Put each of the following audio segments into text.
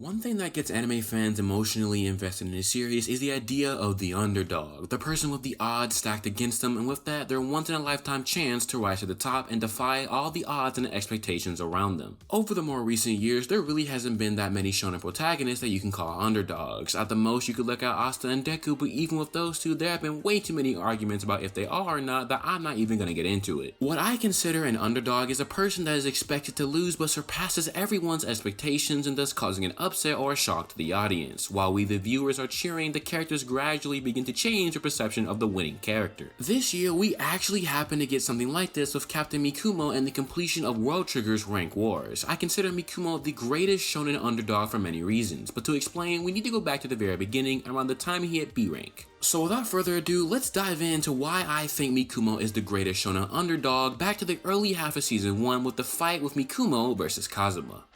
One thing that gets anime fans emotionally invested in a series is the idea of the underdog, the person with the odds stacked against them, and with that, their once-in-a-lifetime chance to rise to the top and defy all the odds and expectations around them. Over the more recent years, there really hasn't been that many shonen protagonists that you can call underdogs. At the most, you could look at Asta and Deku, but even with those two, there have been way too many arguments about if they are or not that I'm not even gonna get into it. What I consider an underdog is a person that is expected to lose but surpasses everyone's expectations and thus causing an upset or a shock to the audience. While we the viewers are cheering, the characters gradually begin to change their perception of the winning character. This year, we actually happen to get something like this with Captain Mikumo and the completion of World Trigger's Rank Wars. I consider Mikumo the greatest shonen underdog for many reasons, but to explain, we need to go back to the very beginning, around the time he hit B rank. So without further ado, let's dive into why I think Mikumo is the greatest shonen underdog, back to the early half of season 1 with the fight with Mikumo versus Kazuma.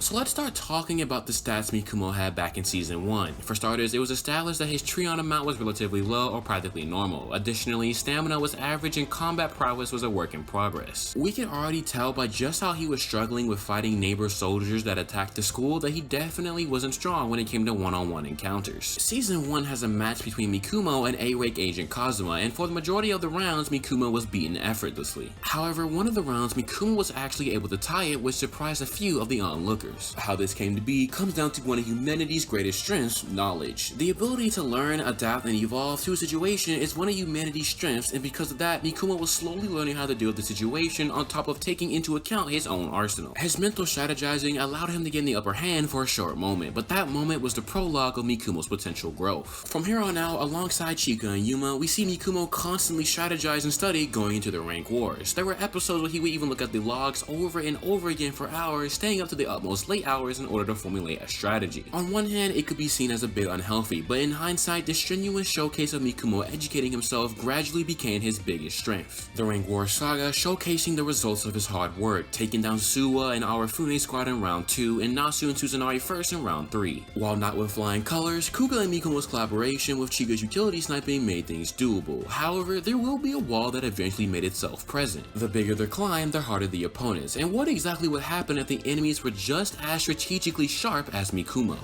So let's start talking about the stats Mikumo had back in season 1. For starters, it was established that his Trion amount was relatively low or practically normal. Additionally, stamina was average and combat prowess was a work in progress. We can already tell by just how he was struggling with fighting neighbor soldiers that attacked the school that he definitely wasn't strong when it came to one-on-one encounters. Season 1 has a match between Mikumo and A-rank agent Kazuma, and for the majority of the rounds, Mikumo was beaten effortlessly. However, one of the rounds, Mikumo was actually able to tie it, which surprised a few of the onlookers. How this came to be comes down to one of humanity's greatest strengths, knowledge. The ability to learn, adapt, and evolve to a situation is one of humanity's strengths, and because of that, Mikumo was slowly learning how to deal with the situation on top of taking into account his own arsenal. His mental strategizing allowed him to gain the upper hand for a short moment, but that moment was the prologue of Mikumo's potential growth. From here on out, alongside Chika and Yuma, we see Mikumo constantly strategize and study going into the rank wars. There were episodes where he would even look at the logs over and over again for hours, staying up to the utmost late hours in order to formulate a strategy. On one hand, it could be seen as a bit unhealthy, but in hindsight, this strenuous showcase of Mikumo educating himself gradually became his biggest strength. The Rank War Saga showcasing the results of his hard work, taking down Suwa and Arafune squad in round 2 and Nasu and Tsunari first in round 3. While not with flying colors, Kuga and Mikumo's collaboration with Chiga's utility sniping made things doable. However, there will be a wall that eventually made itself present. The bigger the climb, the harder the opponents, and what exactly would happen if the enemies were just as strategically sharp as Mikumo?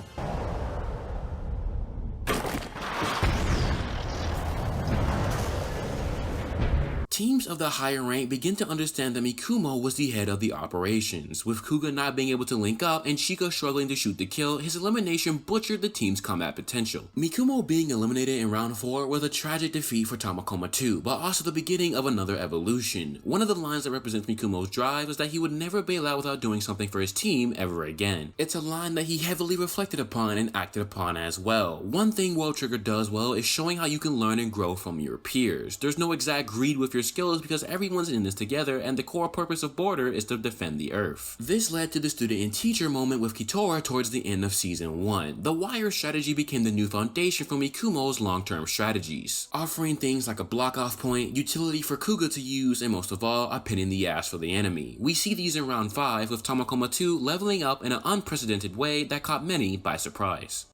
Teams of the higher rank begin to understand that Mikumo was the head of the operations. With Kuga not being able to link up and Chika struggling to shoot the kill, his elimination butchered the team's combat potential. Mikumo being eliminated in round 4 was a tragic defeat for Tamakoma 2, but also the beginning of another evolution. One of the lines that represents Mikumo's drive is that he would never bail out without doing something for his team ever again. It's a line that he heavily reflected upon and acted upon as well. One thing World Trigger does well is showing how you can learn and grow from your peers. There's no exact greed with your skills because everyone's in this together and the core purpose of Border is to defend the Earth. This led to the student and teacher moment with Kitora towards the end of season 1. The wire strategy became the new foundation for Mikumo's long-term strategies, offering things like a block-off point, utility for Kuga to use, and most of all, a pin in the ass for the enemy. We see these in round 5 with Tamakoma 2 leveling up in an unprecedented way that caught many by surprise.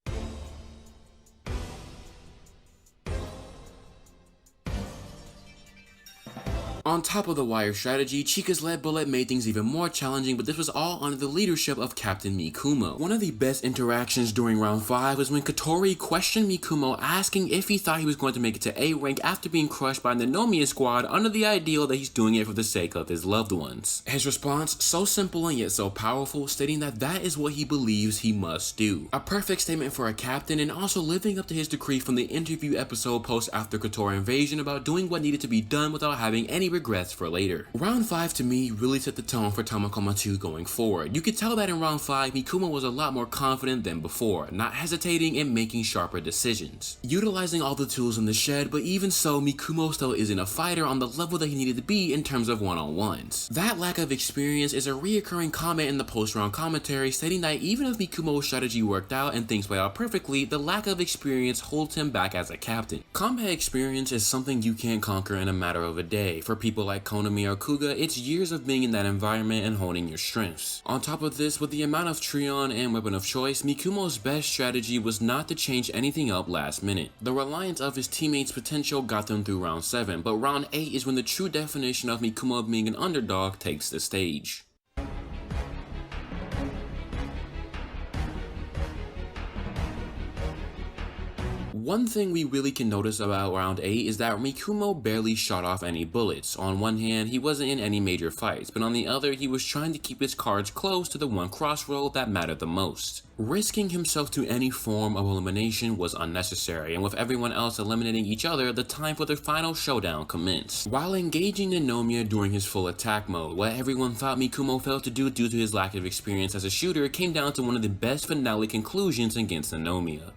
On top of the wire strategy, Chika's lead bullet made things even more challenging, but this was all under the leadership of Captain Mikumo. One of the best interactions during round 5 was when Kotori questioned Mikumo, asking if he thought he was going to make it to A rank after being crushed by the Nomiya squad under the ideal that he's doing it for the sake of his loved ones. His response, so simple and yet so powerful, stating that that is what he believes he must do. A perfect statement for a captain, and also living up to his decree from the interview episode post after Kotori invasion about doing what needed to be done without having any regrets for later. Round 5 to me really set the tone for Tamakoma 2 going forward. You could tell that in round 5, Mikumo was a lot more confident than before, not hesitating and making sharper decisions. Utilizing all the tools in the shed, but even so, Mikumo still isn't a fighter on the level that he needed to be in terms of one-on-ones. That lack of experience is a reoccurring comment in the post-round commentary, stating that even if Mikumo's strategy worked out and things played out perfectly, the lack of experience holds him back as a captain. Combat experience is something you can't conquer in a matter of a day. For people like Konami or Kuga, it's years of being in that environment and honing your strengths. On top of this, with the amount of Trion and weapon of choice, Mikumo's best strategy was not to change anything up last minute. The reliance of his teammates' potential got them through round 7, but round 8 is when the true definition of Mikumo being an underdog takes the stage. One thing we really can notice about round 8 is that Mikumo barely shot off any bullets. On one hand, he wasn't in any major fights, but on the other, he was trying to keep his cards close to the one crossroad that mattered the most. Risking himself to any form of elimination was unnecessary, and with everyone else eliminating each other, the time for the final showdown commenced. While engaging Ninomiya during his full attack mode, what everyone thought Mikumo failed to do due to his lack of experience as a shooter came down to one of the best finale conclusions against Ninomiya.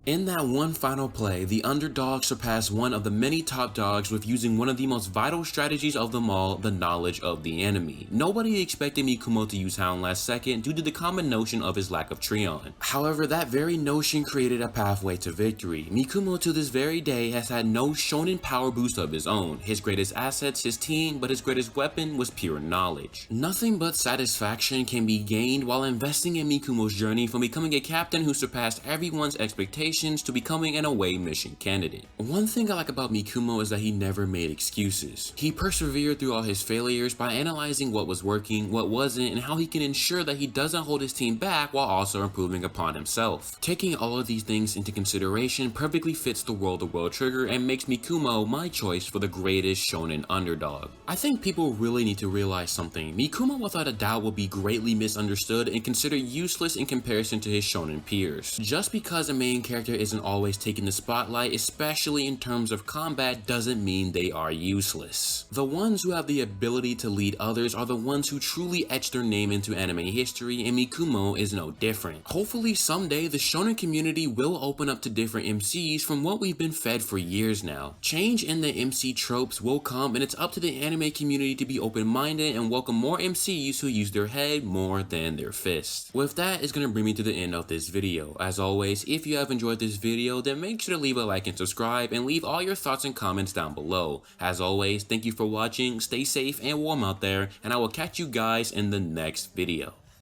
In that one final play, the underdog surpassed one of the many top dogs with using one of the most vital strategies of them all, the knowledge of the enemy. Nobody expected Mikumo to use Hound last second due to the common notion of his lack of Trion. However, that very notion created a pathway to victory. Mikumo to this very day has had no Shounen power boost of his own. His greatest assets, his team, but his greatest weapon was pure knowledge. Nothing but satisfaction can be gained while investing in Mikumo's journey from becoming a captain who surpassed everyone's expectations to becoming an away mission candidate. One thing I like about Mikumo is that he never made excuses. He persevered through all his failures by analyzing what was working, what wasn't, and how he can ensure that he doesn't hold his team back while also improving upon himself. Taking all of these things into consideration perfectly fits the world-to-world trigger and makes Mikumo my choice for the greatest shonen underdog. I think people really need to realize something. Mikumo without a doubt will be greatly misunderstood and considered useless in comparison to his shonen peers. Just because a main character isn't always taking the spotlight, especially in terms of combat, doesn't mean they are useless. The ones who have the ability to lead others are the ones who truly etch their name into anime history, and Mikumo is no different. Hopefully someday the shonen community will open up to different MCs from what we've been fed for years now. Change in the MC tropes will come, and it's up to the anime community to be open-minded and welcome more MCs who use their head more than their fist. With that, it's gonna bring me to the end of this video. As always, if you have enjoyed this video, then make sure to leave a like and subscribe and leave all your thoughts and comments down below. As always, thank you for watching, stay safe and warm out there, and I will catch you guys in the next video.